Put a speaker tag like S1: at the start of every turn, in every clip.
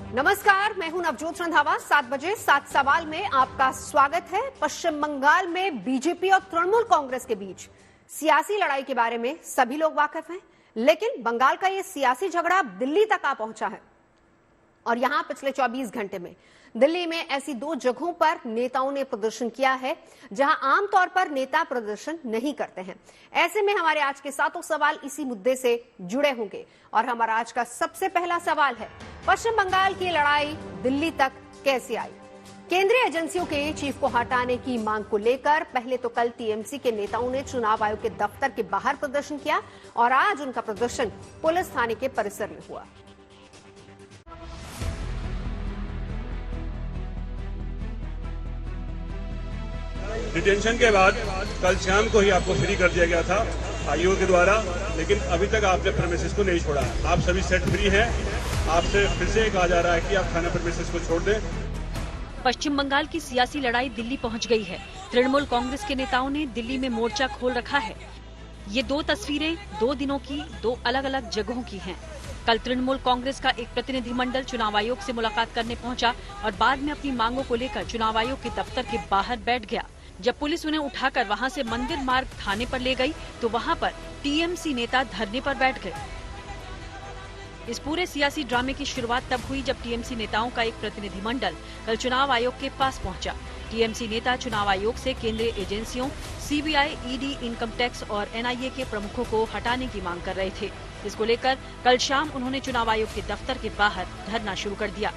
S1: नमस्कार, मैं हूं नवजोत रंधावा। 7 बजे 7 सवाल में आपका स्वागत है। पश्चिम बंगाल में बीजेपी और तृणमूल कांग्रेस के बीच सियासी लड़ाई के बारे में सभी लोग वाकिफ हैं, लेकिन बंगाल का यह सियासी झगड़ा दिल्ली तक आ पहुंचा है। और यहां पिछले 24 घंटे में दिल्ली में ऐसी 2 जगहों पर नेताओं ने प्रदर्शन किया है जहां आमतौर पर नेता प्रदर्शन नहीं करते हैं। ऐसे में हमारे आज के 7 सवाल इसी मुद्दे से जुड़े होंगे और हमारा आज का सबसे पहला सवाल है, पश्चिम बंगाल की लड़ाई दिल्ली तक कैसे आई? केंद्रीय एजेंसियों के चीफ को हटाने की मांग को लेकर पहले तो कल टीएमसी के नेताओं ने चुनाव आयोग के दफ्तर के बाहर प्रदर्शन किया और आज उनका प्रदर्शन पुलिस थाने के परिसर में हुआ।
S2: डिटेंशन के बाद कल शाम को ही आपको फ्री कर दिया गया था आयोग के द्वारा, लेकिन अभी तक आपने प्रेमिसेस को नहीं छोड़ा है। आप सभी सेट फ्री हैं। आपसे फिर से कहा जा रहा है कि आप थाना प्रेमिसेस को छोड़ दें।
S3: पश्चिम बंगाल की सियासी लड़ाई दिल्ली पहुंच गई है। तृणमूल कांग्रेस के नेताओं ने दिल्ली में मोर्चा खोल रखा है। ये 2 तस्वीरें 2 दिनों की 2 अलग अलग जगहों की हैं। कल तृणमूल कांग्रेस का एक प्रतिनिधिमंडल चुनाव आयोग से मुलाकात करने पहुंचा और बाद में अपनी मांगों को लेकर चुनाव आयोग के दफ्तर के बाहर बैठ गया। जब पुलिस उन्हें उठाकर वहां से मंदिर मार्ग थाने पर ले गई तो वहां पर टीएमसी नेता धरने पर बैठ गए। इस पूरे सियासी ड्रामे की शुरुआत तब हुई जब टीएमसी नेताओं का एक प्रतिनिधिमंडल कल चुनाव आयोग के पास पहुंचा। टीएमसी नेता चुनाव आयोग से केंद्रीय एजेंसियों सीबीआई, ईडी, इनकम टैक्स और एनआईए के प्रमुखों को हटाने की मांग कर रहे थे। इसको लेकर कल शाम उन्होंने चुनाव आयोग के दफ्तर के बाहर धरना शुरू कर दिया।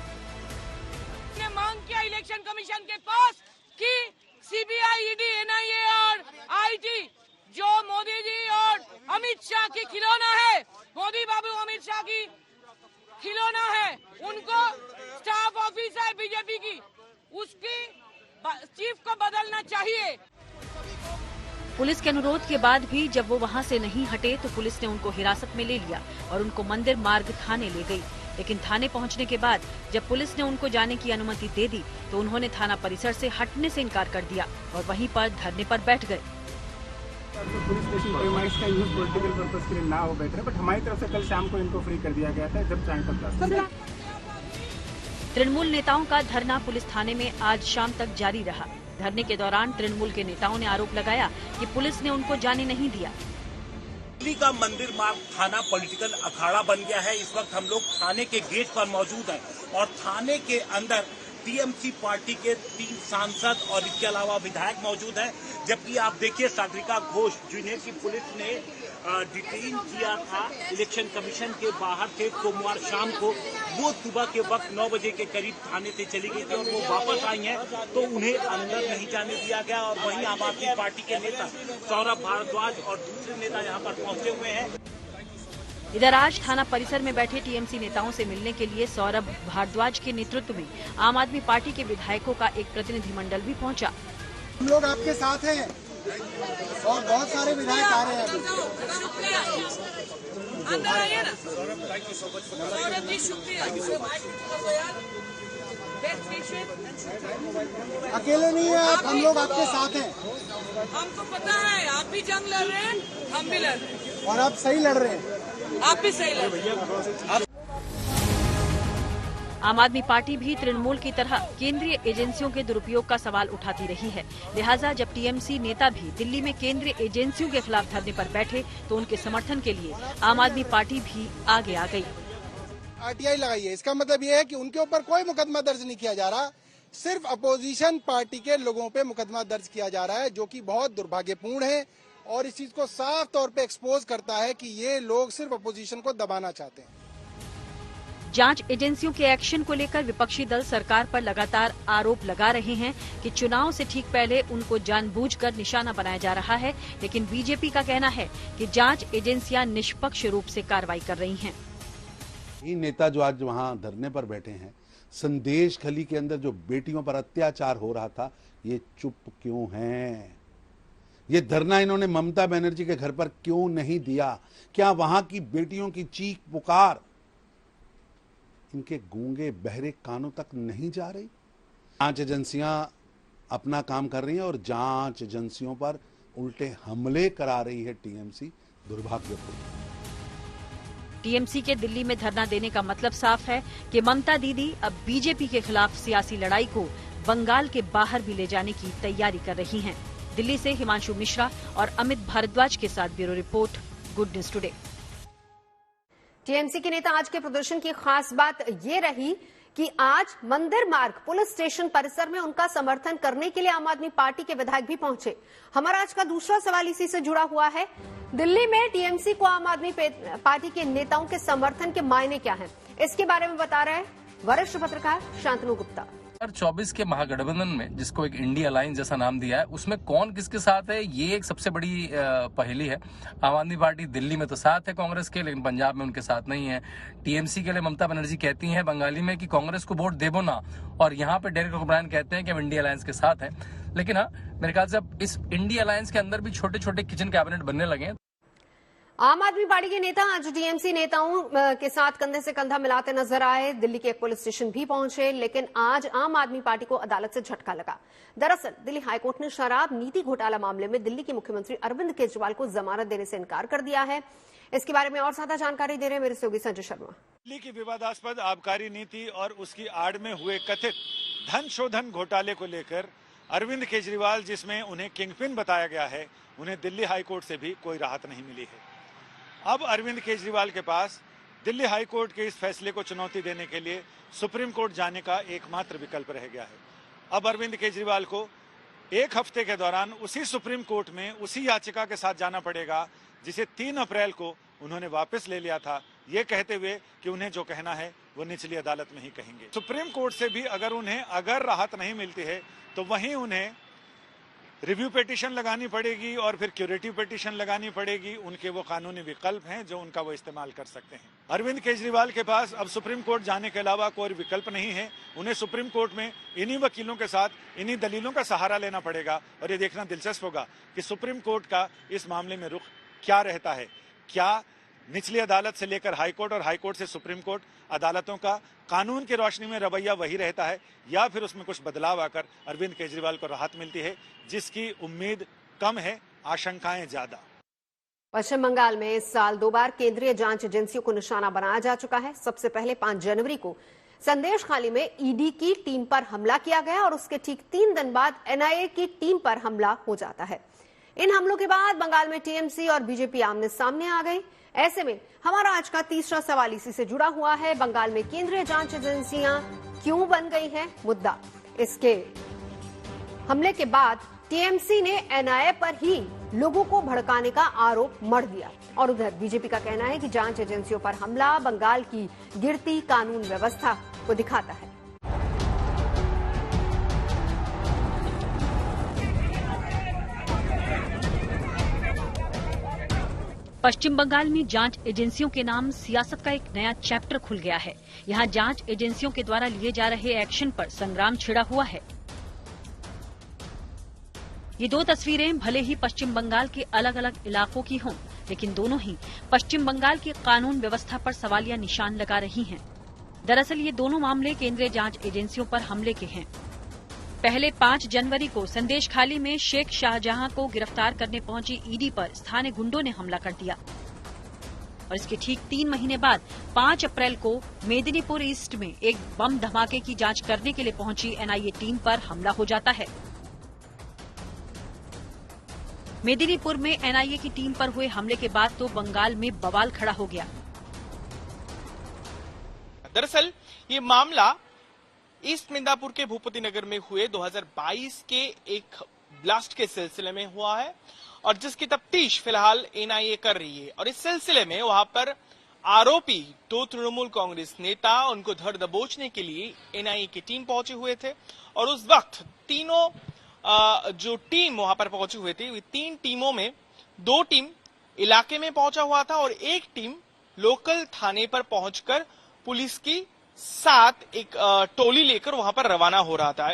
S4: मांग किया इलेक्शन कमीशन के पास कि सीबीआई, ईडी, एनआईए और आईटी जो मोदी जी और अमित शाह की खिलौना है, मोदी बाबू अमित शाह की खिलौना है, उनको स्टाफ ऑफिस है बीजेपी की, उसकी चीफ को बदलना चाहिए।
S3: पुलिस के अनुरोध के बाद भी जब वो वहां से नहीं हटे तो पुलिस ने उनको हिरासत में ले लिया और उनको मंदिर मार्ग थाने ले गई। लेकिन थाने पहुंचने के बाद जब पुलिस ने उनको जाने की अनुमति दे दी तो उन्होंने थाना परिसर से हटने से इनकार कर दिया और वहीं पर धरने पर बैठ गए।
S5: पुलिस स्टेशन प्रीमाइस का यूज पॉलिटिकल पर्पस के लिए ना हो बैठ रहे, बट हमारी तरफ से कल शाम को इनको फ्री कर दिया गया था जब चाहे तब।
S3: तृणमूल नेताओं का धरना पुलिस थाने में आज शाम तक जारी रहा। धरने के दौरान तृणमूल के नेताओं ने आरोप लगाया कि पुलिस ने उनको जाने नहीं दिया।
S6: दिल्ली का मंदिर मार्ग थाना पॉलिटिकल अखाड़ा बन गया है। इस वक्त हम लोग थाने के गेट पर मौजूद हैं और थाने के अंदर टीएमसी पार्टी के 3 सांसद और इसके अलावा विधायक मौजूद हैं। जबकि आप देखिए सागरिका घोष जिन्हें की पुलिस ने डिटेन किया था इलेक्शन कमीशन के बाहर से सोमवार शाम को, वो सुबह के वक्त 9 बजे के करीब थाने से चली गई थी और वो वापस आई हैं तो उन्हें अंदर नहीं जाने दिया गया। और वहीं आम आदमी पार्टी के नेता सौरभ भारद्वाज और दूसरे नेता यहाँ पर पहुंचे हुए हैं।
S3: इधर आज थाना परिसर में बैठे टीएमसी नेताओं से मिलने के लिए सौरभ भारद्वाज के नेतृत्व में आम आदमी पार्टी के विधायकों का एक प्रतिनिधिमंडल भी पहुंचा।
S7: हम लोग आपके साथ हैं और बहुत सारे विधायक आ रहे हैं अभी।
S4: अंदर आइए ना। सौरभ जी शुक्रिया।
S7: अकेले नहीं है आप, हम लोग आपके साथ हैं।
S4: हमको पता है आप भी जंग लड़ रहे हैं, हम भी लड़ रहे हैं
S7: और आप सही लड़ रहे हैं।
S4: आप भी सही लड़ रहे हैं।
S3: आम आदमी पार्टी भी तृणमूल की तरह केंद्रीय एजेंसियों के दुरुपयोग का सवाल उठाती रही है। लिहाजा जब टीएमसी नेता भी दिल्ली में केंद्रीय एजेंसियों के खिलाफ धरने पर बैठे तो उनके समर्थन के लिए आम आदमी पार्टी भी आगे आ गई।
S7: आरटीआई लगाई है, इसका मतलब ये है कि उनके ऊपर कोई मुकदमा दर्ज नहीं किया जा रहा, सिर्फ अपोजिशन पार्टी के लोगों पे मुकदमा दर्ज किया जा रहा है, जो कि बहुत दुर्भाग्यपूर्ण है और इस चीज को साफ तौर पे एक्सपोज करता है कि ये लोग सिर्फ अपोजिशन को दबाना चाहते हैं।
S3: जांच एजेंसियों के एक्शन को लेकर विपक्षी दल सरकार पर लगातार आरोप लगा रहे हैं कि चुनाव से ठीक पहले उनको जानबूझकर निशाना बनाया जा रहा है, लेकिन बीजेपी का कहना है कि जांच एजेंसियां निष्पक्ष रूप से कार्रवाई कर रही हैं।
S8: ये नेता जो आज वहां धरने पर बैठे हैं, संदेश खली के अंदर जो बेटियों पर अत्याचार हो रहा था, ये चुप क्यों हैं? ये धरना इन्होंने ममता बनर्जी के घर पर क्यों नहीं दिया? क्या वहां की बेटियों की चीख पुकार इनके गूंगे बहरे कानों तक नहीं जा रही? जांच एजेंसियां अपना काम कर रही हैं और जांच एजेंसियों पर उल्टे हमले करा रही है टीएमसी। दुर्भाग्यपूर्ण।
S3: टीएमसी के दिल्ली में धरना देने का मतलब साफ है कि ममता दीदी अब बीजेपी के खिलाफ सियासी लड़ाई को बंगाल के बाहर भी ले जाने की तैयारी कर रही हैं। दिल्ली से हिमांशु मिश्रा और अमित भारद्वाज के साथ bureau report, good news today.
S1: TMC के नेता आज के प्रदर्शन की खास बात ये रही कि आज मंदिर मार्ग पुलिस स्टेशन परिसर में उनका समर्थन करने के लिए आम आदमी पार्टी के विधायक भी पहुंचे। हमारा आज का दूसरा सवाल इसी से जुड़ा हुआ है। दिल्ली में टीएमसी को आम आदमी पार्टी के नेताओं के समर्थन के मायने क्या हैं, इसके बारे में बता रहे हैं वरिष्ठ पत्रकार शांतनु गुप्ता।
S9: 2024 के महागठबंधन में, जिसको एक इंडिया अलायंस जैसा नाम दिया है, उसमें कौन किसके साथ है, ये एक सबसे बड़ी पहेली है। आम आदमी पार्टी दिल्ली में तो साथ है कांग्रेस के, लेकिन पंजाब में उनके साथ नहीं है। टीएमसी के लिए ममता बनर्जी कहती हैं बंगाली में कि कांग्रेस को वोट देबो ना, और यहाँ पे डेरेक ओब्रायन कहते हैं कि हम इंडिया अलायंस के साथ हैं। लेकिन हाँ, मेरे ख्याल से अब इस इंडिया अलायंस के अंदर भी छोटे छोटे किचन कैबिनेट बनने लगे हैं।
S1: आम आदमी पार्टी के नेता आज टीएमसी नेताओं के साथ कंधे से कंधा मिलाते नजर आए। दिल्ली के एक पुलिस स्टेशन भी पहुंचे, लेकिन आज आम आदमी पार्टी को अदालत से झटका लगा। दरअसल दिल्ली हाईकोर्ट ने शराब नीति घोटाला मामले में दिल्ली के मुख्यमंत्री अरविंद केजरीवाल को जमानत देने से इनकार कर दिया है। इसके बारे में और ज्यादा जानकारी दे रहे हैं मेरे सहयोगी संजय शर्मा।
S10: दिल्ली की विवादास्पद आबकारी नीति और उसकी आड़ में हुए कथित धन शोधन घोटाले को लेकर अरविंद केजरीवाल, जिसमें उन्हें किंगपिन बताया गया है, उन्हें दिल्ली हाईकोर्ट से भी कोई राहत नहीं मिली है। अब अरविंद केजरीवाल के पास दिल्ली हाईकोर्ट के इस फैसले को चुनौती देने के लिए सुप्रीम कोर्ट जाने का एकमात्र विकल्प रह गया है। अब अरविंद केजरीवाल को एक हफ्ते के दौरान उसी सुप्रीम कोर्ट में उसी याचिका के साथ जाना पड़ेगा जिसे 3 अप्रैल को उन्होंने वापस ले लिया था, ये कहते हुए कि उन्हें जो कहना है वो निचली अदालत में ही कहेंगे। सुप्रीम कोर्ट से भी अगर राहत नहीं मिलती है तो वहीं उन्हें रिव्यू पिटीशन लगानी पड़ेगी और फिर क्यूरेटिव पिटीशन लगानी पड़ेगी। उनके वो कानूनी विकल्प हैं जो उनका वो इस्तेमाल कर सकते हैं। अरविंद केजरीवाल के पास अब सुप्रीम कोर्ट जाने के अलावा कोई विकल्प नहीं है। उन्हें सुप्रीम कोर्ट में इन्हीं वकीलों के साथ इन्हीं दलीलों का सहारा लेना पड़ेगा और ये देखना दिलचस्प होगा कि सुप्रीम कोर्ट का इस मामले में रुख क्या रहता है। क्या निचली अदालत से लेकर हाईकोर्ट और हाईकोर्ट से सुप्रीम कोर्ट अदालतों का कानून की रोशनी में रवैया वही रहता है, या फिर उसमें कुछ बदलाव आकर अरविंद केजरीवाल को राहत मिलती है, जिसकी उम्मीद कम है, आशंकाएं ज्यादा।
S1: पश्चिम बंगाल में इस साल 2 बार केंद्रीय जांच एजेंसियों को निशाना बनाया जा चुका है। सबसे पहले 5 जनवरी को संदेशखाली में ईडी की टीम पर हमला किया गया और उसके ठीक 3 दिन बाद एनआईए की टीम पर हमला हो जाता है। इन हमलों के बाद बंगाल में टीएमसी और बीजेपी आमने सामने आ गई। ऐसे में हमारा आज का तीसरा सवाल इसी से जुड़ा हुआ है। बंगाल में केंद्रीय जांच एजेंसियां क्यों बन गई हैं मुद्दा। इसके हमले के बाद टीएमसी ने एनआईए पर ही लोगों को भड़काने का आरोप मढ़ दिया और उधर बीजेपी का कहना है कि जांच एजेंसियों पर हमला बंगाल की गिरती कानून व्यवस्था को दिखाता है।
S3: पश्चिम बंगाल में जांच एजेंसियों के नाम सियासत का एक नया चैप्टर खुल गया है। यहाँ जांच एजेंसियों के द्वारा लिए जा रहे एक्शन पर संग्राम छिड़ा हुआ है। ये 2 तस्वीरें भले ही पश्चिम बंगाल के अलग अलग इलाकों की हों, लेकिन दोनों ही पश्चिम बंगाल की कानून व्यवस्था पर सवालिया निशान लगा रही हैं। दरअसल ये दोनों मामले केंद्रीय जांच एजेंसियों पर हमले के हैं। पहले 5 जनवरी को संदेशखाली में शेख शाहजहां को गिरफ्तार करने पहुंची ईडी पर स्थानीय गुंडों ने हमला कर दिया और इसके ठीक 3 महीने बाद 5 अप्रैल को मेदिनीपुर ईस्ट में एक बम धमाके की जांच करने के लिए पहुंची एनआईए टीम पर हमला हो जाता है। मेदिनीपुर में एनआईए की टीम पर हुए हमले के बाद तो बंगाल में बवाल खड़ा हो गया।
S11: दरअसल ये मामला ईस्ट मिदनापुर के भूपति नगर में हुए 2022 के एक ब्लास्ट के सिलसिले में हुआ है और जिसकी तफ्तीश फिलहाल एनआईए कर रही है। और इस सिलसिले में वहां पर आरोपी 2 तृणमूल कांग्रेस नेता उनको धर दबोचने के लिए एनआईए की टीम पहुंचे हुए थे और उस वक्त तीनों जो टीम वहां पर पहुंचे हुए थे, 3 टीमों में 2 टीम इलाके में पहुंचा हुआ था और एक टीम लोकल थाने पर पहुंचकर पुलिस की साथ एक टोली लेकर वहां पर रवाना हो रहा था।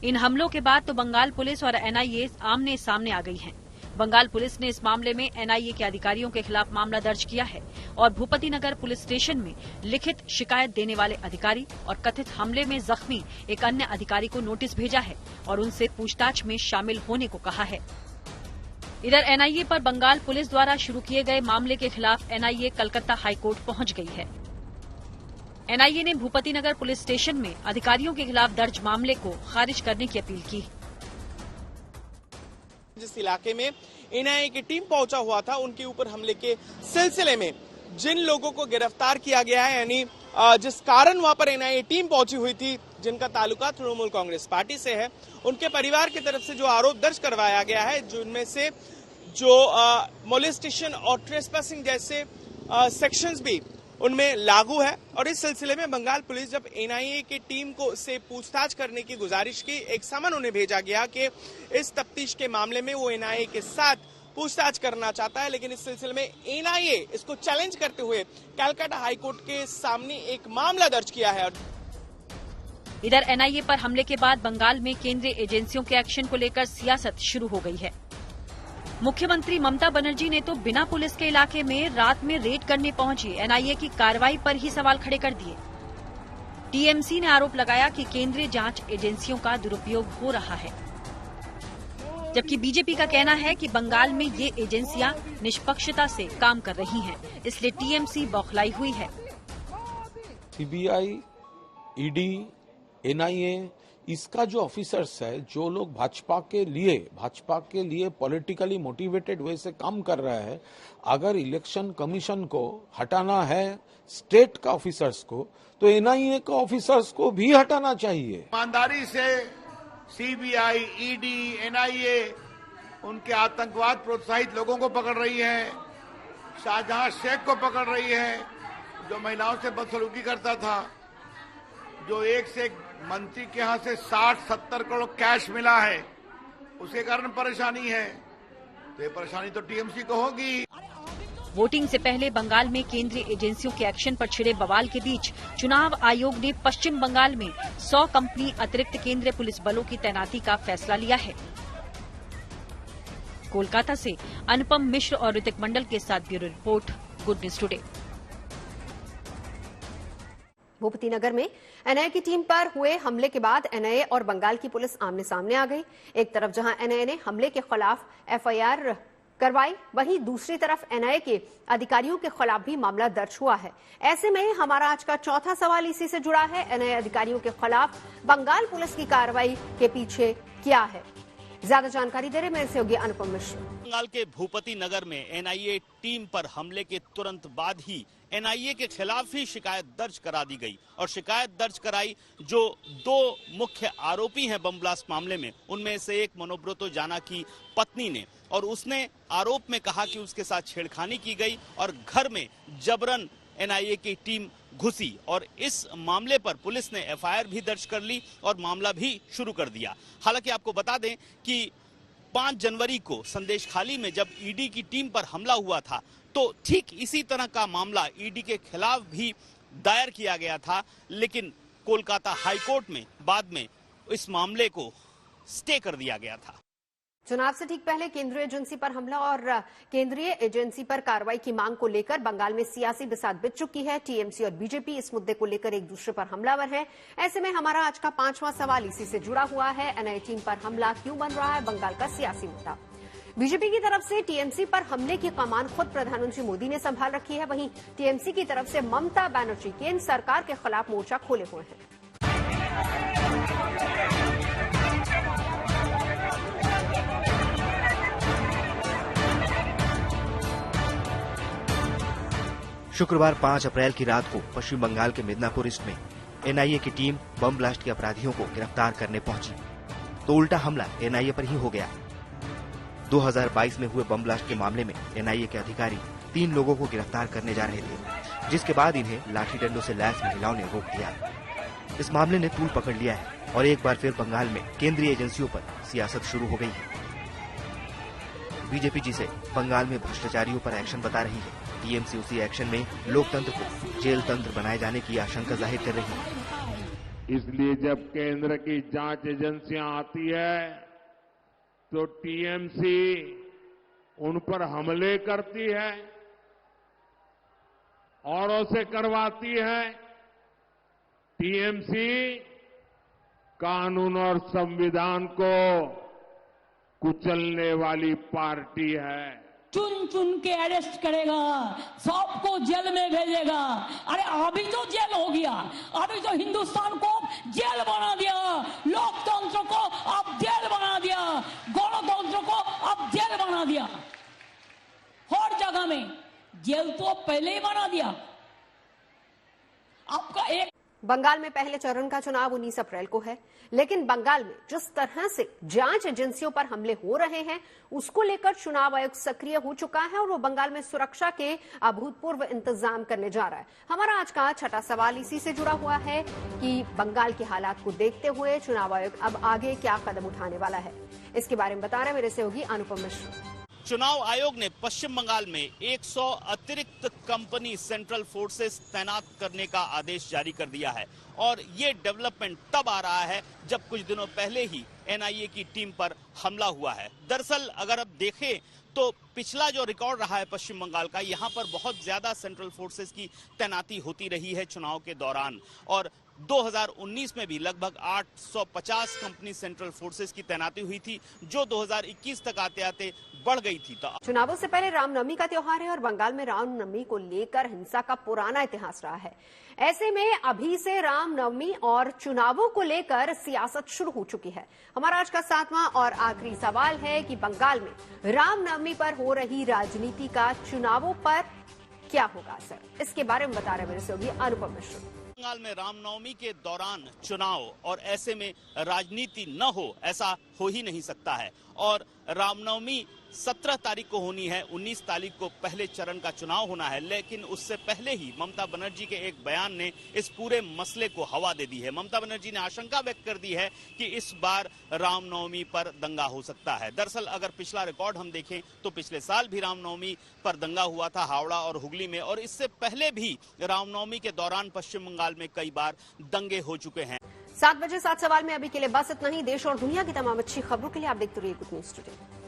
S3: इन हमलों के बाद तो बंगाल पुलिस और एनआईए आमने सामने आ गई हैं। बंगाल पुलिस ने इस मामले में एनआईए के अधिकारियों के खिलाफ मामला दर्ज किया है और भूपति नगर पुलिस स्टेशन में लिखित शिकायत देने वाले अधिकारी और कथित हमले में जख्मी एक अन्य अधिकारी को नोटिस भेजा है और उनसे पूछताछ में शामिल होने को कहा है। इधर एनआईए पर बंगाल पुलिस द्वारा शुरू किए गए मामले के खिलाफ एनआईए कलकत्ता हाईकोर्ट पहुंच गई है। एनआईए ने भूपति नगर पुलिस स्टेशन में अधिकारियों के खिलाफ दर्ज मामले को खारिज करने की अपील की।
S11: जिस इलाके में एनआईए की टीम पहुंचा हुआ था, उनके ऊपर हमले के सिलसिले में जिन लोगों को गिरफ्तार किया गया है, यानी जिस कारण वहां पर एनआईए टीम पहुंची हुई थी, जिनका ताल्लुका तृणमूल कांग्रेस पार्टी से है, उनके परिवार की तरफ से जो आरोप दर्ज करवाया गया है, जिनमें से जो मोलेस्टेशन और ट्रेसपासिंग जैसे सेक्शंस भी उनमें लागू है। और इस सिलसिले में बंगाल पुलिस जब एनआईए की टीम को से पूछताछ करने की गुजारिश की, एक समन उन्हें भेजा गया कि इस तफ्तीश के मामले में वो एनआईए के साथ पूछताछ करना चाहता है, लेकिन इस सिलसिले में एनआईए इसको चैलेंज करते हुए कलकत्ता हाईकोर्ट के सामने एक मामला दर्ज किया है।
S3: इधर एनआईए पर हमले के बाद बंगाल में केंद्रीय एजेंसियों के एक्शन को लेकर सियासत शुरू हो गई है। मुख्यमंत्री ममता बनर्जी ने तो बिना पुलिस के इलाके में रात में रेड करने पहुंची एनआईए की कार्रवाई पर ही सवाल खड़े कर दिए। टीएमसी ने आरोप लगाया कि केंद्रीय जांच एजेंसियों का दुरुपयोग हो रहा है, जबकि बीजेपी का कहना है कि बंगाल में ये एजेंसियां निष्पक्षता से काम कर रही हैं, इसलिए टीएमसी बौखलाई हुई है।
S12: सीबीआई, ईडी, एनआईए, इसका जो ऑफिसर्स है, जो लोग भाजपा के लिए पॉलिटिकली मोटिवेटेड वे से काम कर रहा है, अगर इलेक्शन कमीशन को हटाना है स्टेट का ऑफिसर्स को, तो एनआईए का ऑफिसर्स को भी हटाना चाहिए।
S13: ईमानदारी से सीबीआई, ईडी, एनआईए उनके आतंकवाद प्रोत्साहित लोगों को पकड़ रही है, शाहजहां शेख को पकड़ रही है, जो महिलाओं से बदसलूकी करता था, जो एक से एक मंत्री के यहां से 60-70 करोड़ कैश मिला है, उसके कारण परेशानी है, तो ये परेशानी तो टीएमसी को होगी।
S3: वोटिंग से पहले बंगाल में केंद्रीय एजेंसियों के एक्शन पर छिड़े बवाल के बीच चुनाव आयोग ने पश्चिम बंगाल में 100 कंपनी अतिरिक्त केंद्रीय पुलिस बलों की तैनाती का फैसला लिया है। कोलकाता से अनुपम मिश्र और ऋतिक मंडल के साथ bureau report, good news today.
S1: Bhupati Nagar में एनआईए की टीम पर हुए हमले के बाद एनआईए और बंगाल की पुलिस आमने सामने आ गई। एक तरफ जहां एनआईए ने हमले के खिलाफ एफआईआर करवाई, वहीं दूसरी तरफ एनआईए के अधिकारियों के खिलाफ भी मामला दर्ज हुआ है। ऐसे में हमारा आज का चौथा सवाल इसी से जुड़ा है। एनआईए अधिकारियों के खिलाफ बंगाल पुलिस की कार्रवाई के पीछे क्या है? ज्यादा जानकारी दे रहे मेरे सहयोगी अनुपम मिश्र।
S6: बंगाल के भूपति नगर में एनआईए टीम पर हमले के तुरंत बाद ही एनआईए के खिलाफ ही शिकायत दर्ज करा दी गई और शिकायत दर्ज कराई जो दो मुख्य आरोपी हैं बम ब्लास्ट मामले में, उनमें से एक मनोब्रतो जाना की पत्नी ने, और उसने आरोप में कहा कि उसके साथ छेड़खानी की गई और घर में जबरन एनआईए की टीम घुसी और इस मामले पर पुलिस ने एफआईआर भी दर्ज कर ली और मामला भी शुरू कर दिया। हालांकि आपको बता दें कि 5 जनवरी को संदेशखाली में जब ईडी की टीम पर हमला हुआ था, तो ठीक इसी तरह का मामला ईडी के खिलाफ भी दायर किया गया था, लेकिन कोलकाता हाईकोर्ट में बाद में इस मामले को स्टे कर दिया गया था।
S1: चुनाव से ठीक पहले केंद्रीय एजेंसी पर हमला और केंद्रीय एजेंसी पर कार्रवाई की मांग को लेकर बंगाल में सियासी बिसात बिछ चुकी है। टीएमसी और बीजेपी इस मुद्दे को लेकर एक दूसरे पर हमलावर है। ऐसे में हमारा आज का 5वां सवाल इसी से जुड़ा हुआ है। एनआईए टीम पर हमला क्यों बन रहा है बंगाल का सियासी मुद्दा? बीजेपी की तरफ से टीएमसी पर हमले की कमान खुद प्रधानमंत्री मोदी ने संभाल रखी है, वहीं टीएमसी की तरफ से ममता बनर्जी केंद्र सरकार के खिलाफ मोर्चा खोले हुए हैं।
S14: शुक्रवार 5 अप्रैल की रात को पश्चिम बंगाल के मिदनापुर ईस्ट में एनआईए की टीम बम ब्लास्ट के अपराधियों को गिरफ्तार करने पहुंची, तो उल्टा हमला एनआईए पर ही हो गया। 2022 में हुए बम ब्लास्ट के मामले में एनआईए के अधिकारी 3 लोगों को गिरफ्तार करने जा रहे थे, जिसके बाद इन्हें लाठी डंडों से लैस महिलाओं ने रोक दिया। इस मामले ने तूल पकड़ लिया है और एक बार फिर बंगाल में केंद्रीय एजेंसियों पर सियासत शुरू हो गई है। बीजेपी जिसे बंगाल में भ्रष्टाचारियों पर एक्शन बता रही है, टीएमसी उसी एक्शन में लोकतंत्र को जेल तंत्र बनाए जाने की आशंका जाहिर कर रही है।
S13: इसलिए जब केंद्र की जांच एजेंसियां आती है तो टीएमसी उन पर हमले करती है, औरों से करवाती है। टीएमसी कानून और संविधान को कुचलने वाली पार्टी है।
S15: चुन चुन के अरेस्ट करेगा, सबको जेल में भेजेगा। अरे अभी तो जेल हो गया, अभी तो हिंदुस्तान को जेल बना दिया, लोकतंत्र को अब जेल बना दिया, गणतंत्र को अब जेल बना दिया। हर जगह में जेल तो पहले ही बना दिया। आपका एक
S1: बंगाल में पहले चरण का चुनाव 19 अप्रैल को है, लेकिन बंगाल में जिस तरह से जांच एजेंसियों पर हमले हो रहे हैं उसको लेकर चुनाव आयोग सक्रिय हो चुका है और वो बंगाल में सुरक्षा के अभूतपूर्व इंतजाम करने जा रहा है। हमारा आज का छठा सवाल इसी से जुड़ा हुआ है कि बंगाल के हालात को देखते हुए चुनाव आयोग अब आगे क्या कदम उठाने वाला है। इसके बारे में बता रहे हैं मेरे सहयोगी अनुपम मिश्र।
S6: चुनाव आयोग ने पश्चिम बंगाल में 100 अतिरिक्त कंपनी सेंट्रल फोर्सेस तैनात करने का आदेश जारी कर दिया है और ये डेवलपमेंट तब आ रहा है जब कुछ दिनों पहले ही एनआईए की टीम पर हमला हुआ है। दरअसल अगर अब देखें तो पिछला जो रिकॉर्ड रहा है पश्चिम बंगाल का, यहाँ पर बहुत ज्यादा सेंट्रल फोर्सेस की तैनाती होती रही है चुनाव के दौरान और 2019 में भी लगभग 850 कंपनी सेंट्रल फोर्सेस की तैनाती हुई थी, जो 2021 तक आते आते बढ़ गई थी।
S1: चुनावों से पहले रामनवमी का त्योहार है और बंगाल में रामनवमी को लेकर हिंसा का पुराना इतिहास रहा है। ऐसे में अभी से रामनवमी और चुनावों को लेकर सियासत शुरू हो चुकी है। हमारा आज का 7वां और आखिरी सवाल है कि बंगाल में रामनवमी पर हो रही राजनीति का चुनावों पर क्या होगा असर। इसके बारे में बता रहे मेरे सहयोगी अनुपम मिश्र।
S6: बंगाल में रामनवमी के दौरान चुनाव और ऐसे में राजनीति न हो, ऐसा हो ही नहीं सकता है और रामनवमी 17 तारीख को होनी है, 19 तारीख को पहले चरण का चुनाव होना है, लेकिन उससे पहले ही ममता बनर्जी के एक बयान ने इस पूरे मसले को हवा दे दी है। ममता बनर्जी ने आशंका व्यक्त कर दी है कि इस बार रामनवमी पर दंगा हो सकता है। दरअसल अगर पिछला रिकॉर्ड हम देखें तो पिछले साल भी रामनवमी पर दंगा हुआ था हावड़ा और हुगली में और इससे पहले भी रामनवमी के दौरान पश्चिम बंगाल में कई बार दंगे हो चुके हैं।
S1: 7 बजे 7 सवाल में अभी के लिए बस इतना ही। देश और दुनिया की तमाम अच्छी खबरों के लिए आप देखते रहिए गुड न्यूज टुडे।